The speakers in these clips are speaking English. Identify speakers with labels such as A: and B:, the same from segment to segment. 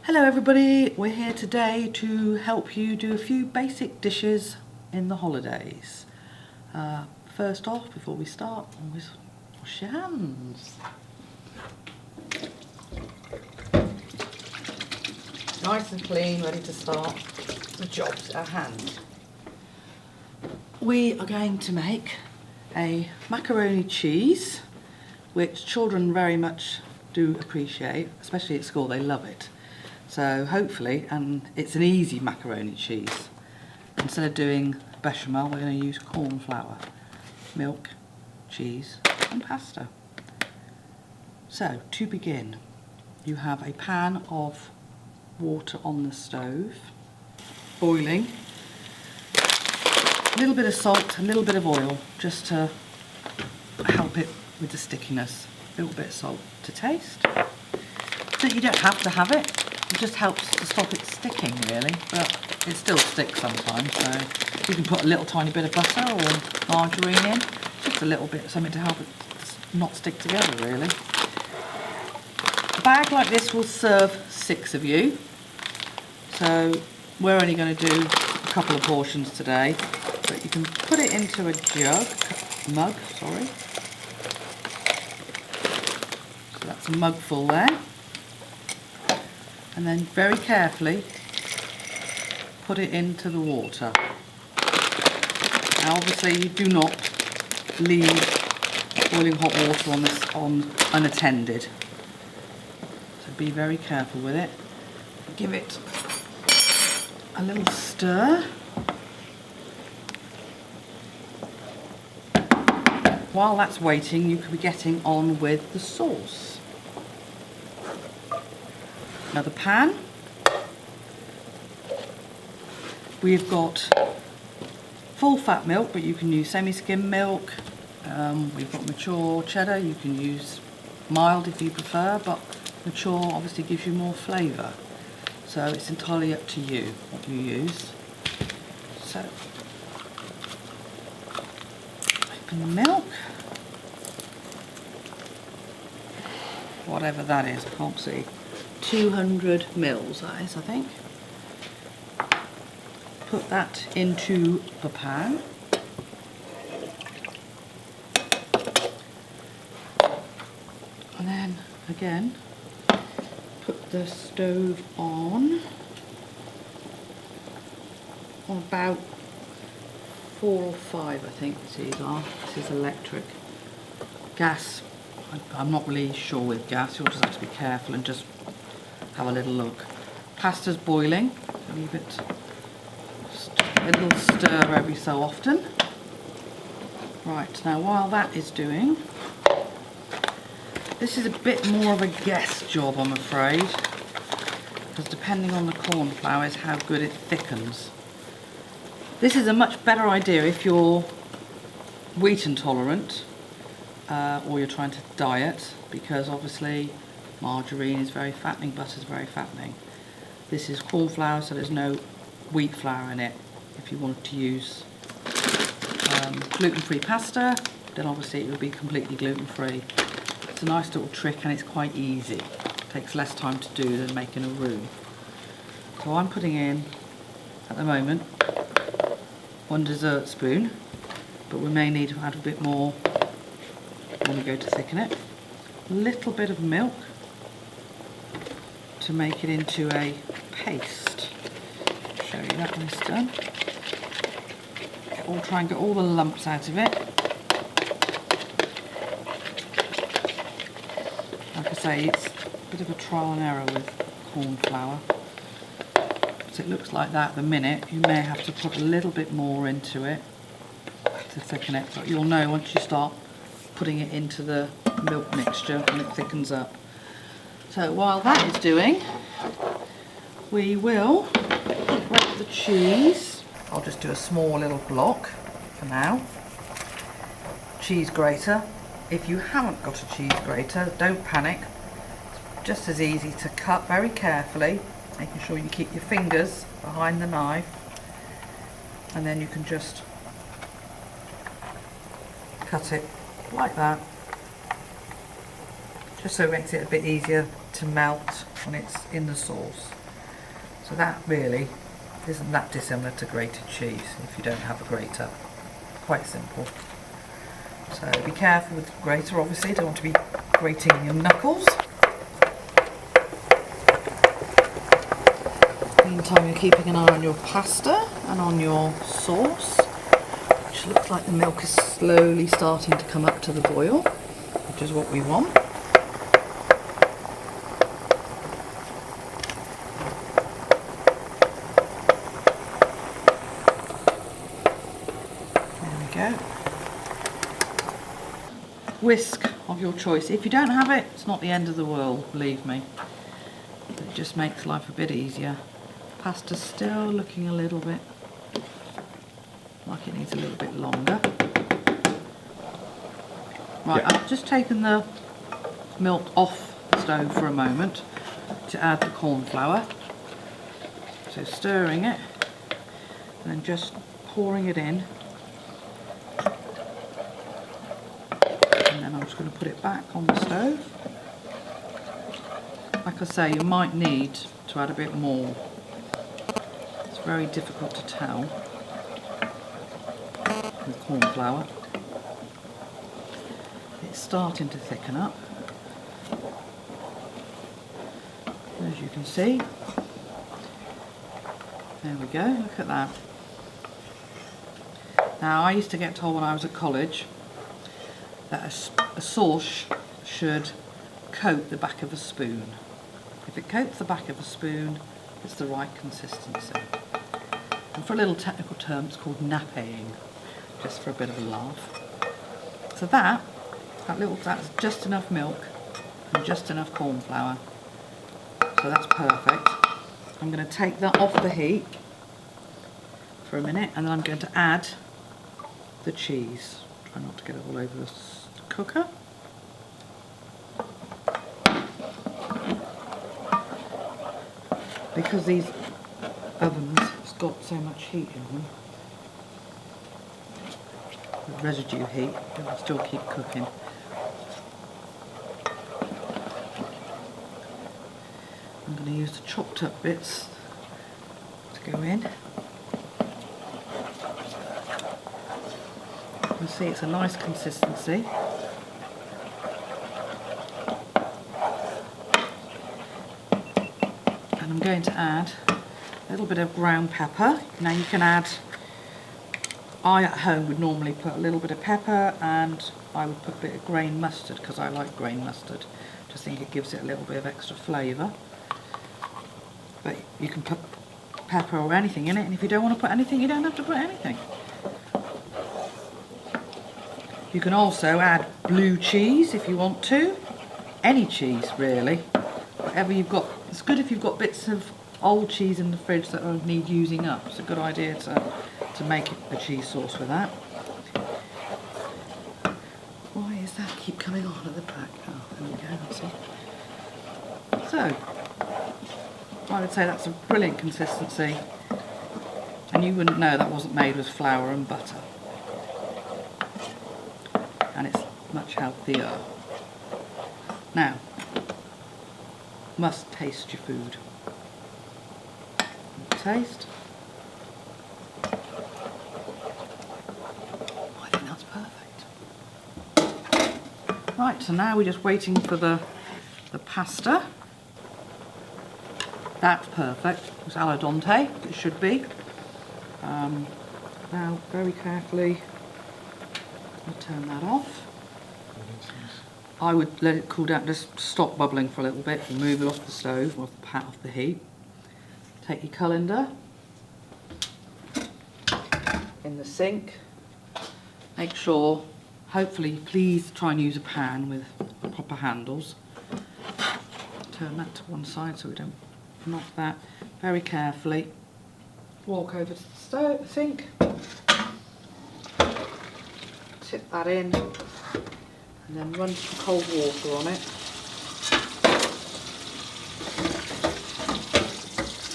A: Hello everybody, we're here today to help you do a few basic dishes in the holidays. First off, before we start, always wash your hands. Nice and clean, ready to start the jobs at hand. We are going to make a macaroni cheese, which children very much do appreciate, especially at school, they love it. So hopefully, and it's an easy macaroni cheese. Instead of doing bechamel, we're going to use corn flour, milk, cheese and pasta. So to begin, you have a pan of water on the stove, boiling, a little bit of salt, a little bit of oil, just to help it with the stickiness. A little bit of salt to taste. So you don't have to have it. It just helps to stop it sticking, really, but it still sticks sometimes, so you can put a little tiny bit of butter or margarine in, just a little bit, something to help it not stick together, really. A bag like this will serve 6 of you, so we're only going to do a couple of portions today, but you can put it into a mug, sorry. So that's a mug full there. And then very carefully put it into the water. Now obviously you do not leave boiling hot water on unattended. So be very careful with it. Give it a little stir. While that's waiting, you could be getting on with the sauce. Another pan. We've got full fat milk, but you can use semi-skim milk. We've got mature cheddar. You can use mild if you prefer, but mature obviously gives you more flavour. So it's entirely up to you what you use. So open the milk. Whatever that is, I can't see. 200 mils, that is, I think. Put that into the pan. And then, again, put the stove on about 4 or 5, I think these are. This is electric. Gas, I'm not really sure with gas, you'll just have to be careful and just have a little look. Pasta's boiling, leave it a little stir every so often. Right, now while that is doing, this is a bit more of a guess job, I'm afraid, because depending on the corn flour is how good it thickens. This is a much better idea if you're wheat intolerant or you're trying to diet, because obviously margarine is very fattening, butter is very fattening. This is corn flour, so there's no wheat flour in it. If you wanted to use gluten-free pasta, then obviously it would be completely gluten-free. It's a nice little trick and it's quite easy. It takes less time to do than making a roux. So I'm putting in, at the moment, 1 dessert spoon, but we may need to add a bit more when we go to thicken it. A little bit of milk to make it into a paste. I'll show you that when it's done. Try and get all the lumps out of it. Like I say, it's a bit of a trial and error with corn flour. So it looks like that at the minute. You may have to put a little bit more into it to thicken it, but you'll know once you start putting it into the milk mixture and it thickens up. So while that is doing, we will grate the cheese. I'll just do a small little block for now. Cheese grater. If you haven't got a cheese grater, don't panic. It's just as easy to cut very carefully, making sure you keep your fingers behind the knife, and then you can just cut it like that, just so it makes it a bit easier to melt when it's in the sauce. So that really isn't that dissimilar to grated cheese if you don't have a grater. Quite simple. So be careful with the grater, obviously, don't want to be grating your knuckles. Meantime, you're keeping an eye on your pasta and on your sauce, which looks like the milk is slowly starting to come up to the boil, which is what we want. There we go. Whisk of your choice. If you don't have it, it's not the end of the world, believe me. It just makes life a bit easier. Pasta's still looking a little bit like it needs a little bit longer. Right, I've just taken the milk off the stove for a moment to add the corn flour. So stirring it and then just pouring it in. And then I'm just going to put it back on the stove. Like I say, you might need to add a bit more. It's very difficult to tell with corn flour. It's starting to thicken up, as you can see. There we go, look at that. Now, I used to get told when I was at college that a sauce should coat the back of a spoon. If it coats the back of a spoon, it's the right consistency. And for a little technical term, it's called napping, just for a bit of a laugh. So that's just enough milk and just enough corn flour. So that's perfect. I'm going to take that off the heat for a minute, and then I'm going to add the cheese. Try not to get it all over the cooker. Because these ovens have got so much heat in them, the residue heat, it will still keep cooking. I'm going to use the chopped up bits to go in. You can see it's a nice consistency. And I'm going to add a little bit of ground pepper. Now you can add, I at home would normally put a little bit of pepper, and I would put a bit of grain mustard because I like grain mustard. Just think it gives it a little bit of extra flavour. But you can put pepper or anything in it, and if you don't want to put anything, you don't have to put anything. You can also add blue cheese if you want to. Any cheese really. Whatever you've got. It's good if you've got bits of old cheese in the fridge that need using up. It's a good idea to make a cheese sauce with that. Why is that keep coming on at the back? Oh, there we go, that's it. So, I would say that's a brilliant consistency, and you wouldn't know that wasn't made with flour and butter. And it's much healthier. Now, must taste your food. Taste. I think that's perfect. Right, so now we're just waiting for the pasta. That's perfect. It's al dente, it should be. Now, very carefully, I'll turn that off. I would let it cool down, just stop bubbling for a little bit, remove it off the stove, off the heat. Take your colander in the sink. Make sure, hopefully, please try and use a pan with the proper handles. Turn that to one side so we don't knock that. Very carefully. Walk over to the sink. Tip that in. And then run some cold water on it.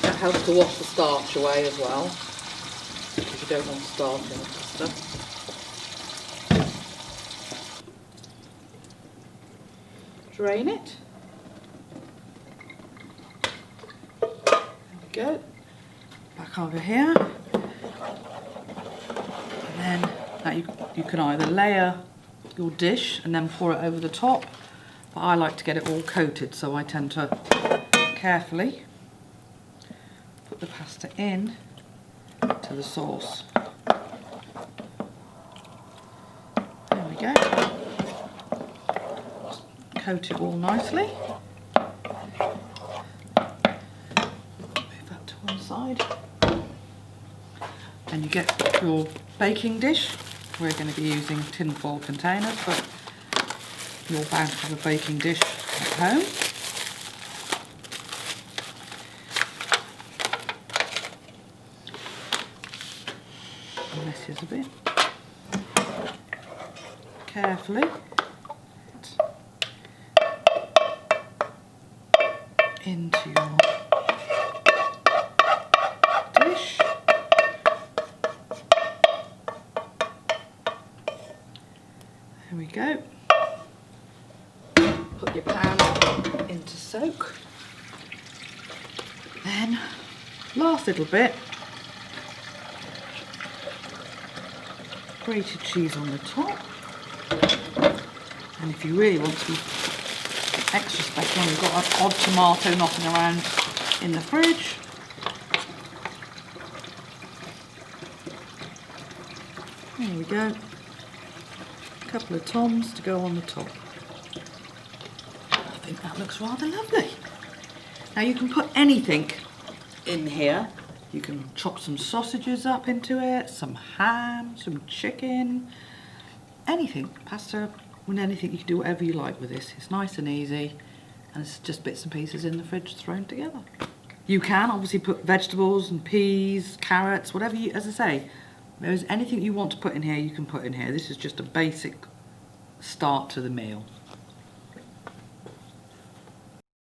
A: That helps to wash the starch away as well, because you don't want starch in the pasta. Drain it. go. Back over here. And then now you can either layer your dish and then pour it over the top, but I like to get it all coated, so I tend to carefully put the pasta in to the sauce. There we go. Just coat it all nicely. Move that to one side. And you get your baking dish. We're going to be using tin foil containers, but you're bound to have a baking dish at home. Messes a bit. Carefully. Into your dish. There we go. Put your pan into soak. Then, last little bit, grated cheese on the top. And if you really want to be extra special and you've got an odd tomato knocking around in the fridge, there we go. A couple of toms to go on the top. I think that looks rather lovely. Now you can put anything in here. You can chop some sausages up into it, some ham, some chicken, anything, pasta, and anything. You can do whatever you like with this. It's nice and easy, and it's just bits and pieces in the fridge thrown together. You can obviously put vegetables and peas, carrots, whatever you, as I say, there's anything you want to put in here, you can put in here. This is just a basic start to the meal.